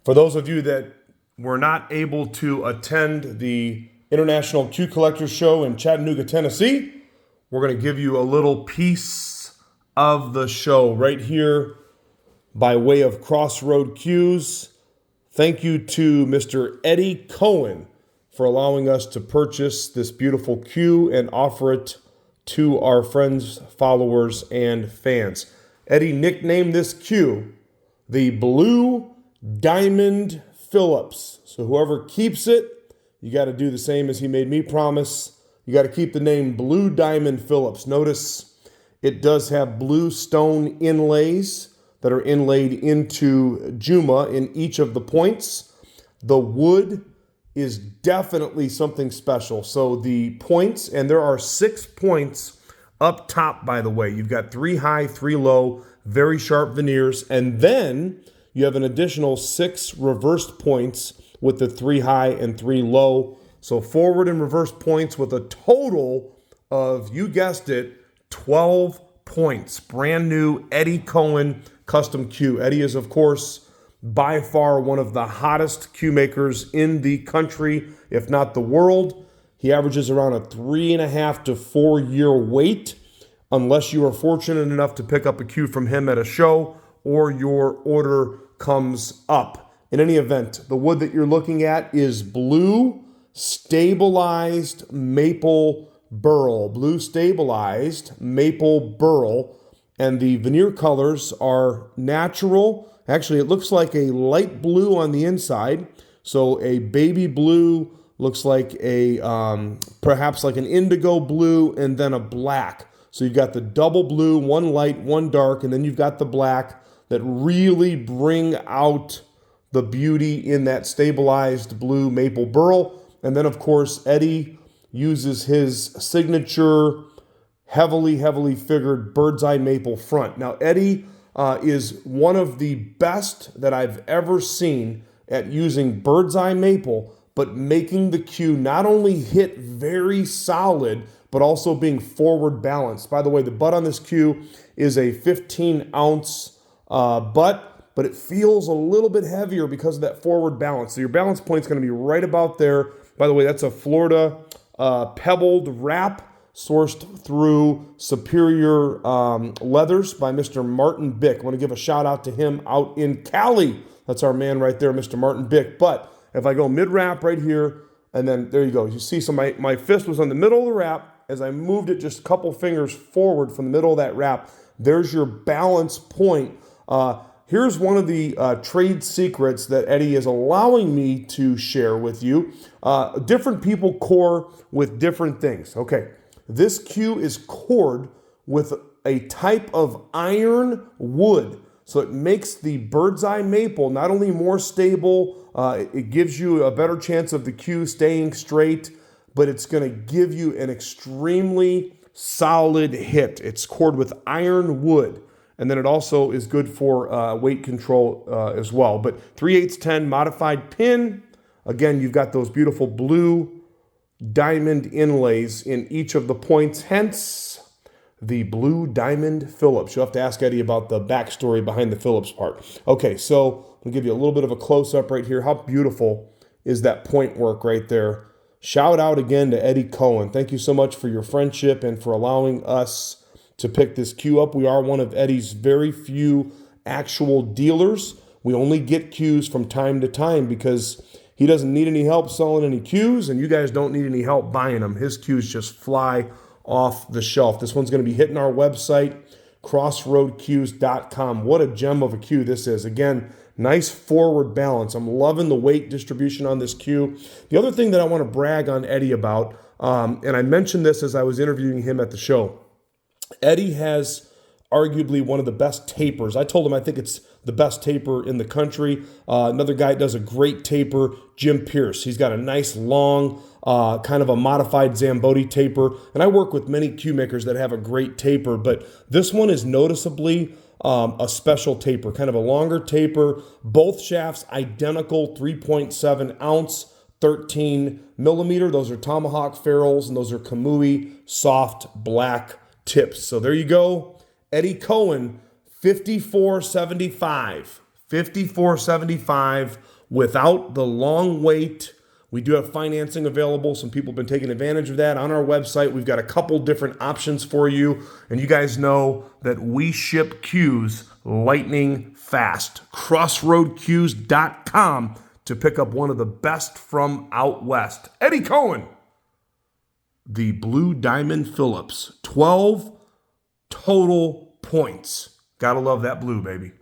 For those of you that were not able to attend the International Cue Collectors Show in Chattanooga, Tennessee, we're going to give you a little piece of the show right here by way of Crossroad Cues. Thank you to Mr. Eddie Cohen for allowing us to purchase this beautiful cue and offer it to our friends, followers, and fans. Eddie nicknamed this cue the Blue Diamond Phillips. So whoever keeps it, you got to do the same as he made me promise. You got to keep the name Blue Diamond Phillips. Notice it does have blue stone inlays that are inlaid into Juma in each of the points. The wood is definitely something special. So the points, and there are 6 points up top, by the way. You've got 3 high, 3 low, very sharp veneers, and then you have an additional 6 reversed points with the 3 high and 3 low. So forward and reverse points with a total of, you guessed it, 12 points. Brand new Eddie Cohen custom cue. Eddie is, of course, by far one of the hottest cue makers in the country, if not the world. He averages around a 3.5 to 4 year wait, unless you are fortunate enough to pick up a cue from him at a show or your order comes up. In any event, the wood that you're looking at is Blue Stabilized Maple Burl. Blue Stabilized Maple Burl. And the veneer colors are natural. Actually, it looks like a light blue on the inside. So a baby blue looks like a perhaps like an indigo blue, and then a black. So you've got the double blue, one light, one dark, and then you've got the black that really bring out the beauty in that stabilized blue maple burl. And then, of course, Eddie uses his signature heavily figured Birdseye Maple front. Now, Eddie is one of the best that I've ever seen at using Birdseye Maple, but making the cue not only hit very solid, but also being forward balanced. By the way, the butt on this cue is a 15-ounce butt, but it feels a little bit heavier because of that forward balance. So your balance point is going to be right about there. By the way, that's a Florida pebbled wrap, sourced through Superior Leathers by Mr. Martin Bick. I want to give a shout out to him out in Cali. That's our man right there, Mr. Martin Bick. But if I go mid-wrap right here, and then there you go. You see, so my fist was on the middle of the wrap. As I moved it just a couple fingers forward from the middle of that wrap, there's your balance point. Here's one of the trade secrets that Eddie is allowing me to share with you. Different people core with different things. Okay. This cue is cored with a type of iron wood. So it makes the Birdseye Maple not only more stable, it gives you a better chance of the cue staying straight, but it's going to give you an extremely solid hit. It's cored with iron wood. And then it also is good for weight control as well. But 3/8 modified pin. Again, you've got those beautiful blue diamond inlays in each of the points, hence the Blue Diamond Phillips. You'll have to ask Eddie about the backstory behind the Phillips part. Okay, so I'll give you a little bit of a close-up right here. How beautiful is that point work right there? Shout out again to Eddie Cohen. Thank you so much for your friendship and for allowing us to pick this cue up. We are one of Eddie's very few actual dealers. We only get cues from time to time because he doesn't need any help selling any cues, and you guys don't need any help buying them. His cues just fly off the shelf. This one's going to be hitting our website, crossroadcues.com. What a gem of a cue this is. Again, nice forward balance. I'm loving the weight distribution on this cue. The other thing that I want to brag on Eddie about, and I mentioned this as I was interviewing him at the show, Eddie has arguably one of the best tapers. I told him I think it's the best taper in the country. Another guy does a great taper, Jim Pierce. He's got a nice long, kind of a modified Zamboni taper. And I work with many cue makers that have a great taper, but this one is noticeably a special taper, kind of a longer taper. Both shafts identical, 3.7 ounce, 13 millimeter. Those are Tomahawk Ferrules, and those are Kamui soft black tips. So there you go. Eddie Cohen, 5475. $54.75 without the long wait. We do have financing available. Some people have been taking advantage of that. On our website, we've got a couple different options for you. And you guys know that we ship cues lightning fast. Crossroadcues.com to pick up one of the best from out west. Eddie Cohen, the Blue Diamond Phillips, 12 total points. Gotta love that blue, baby.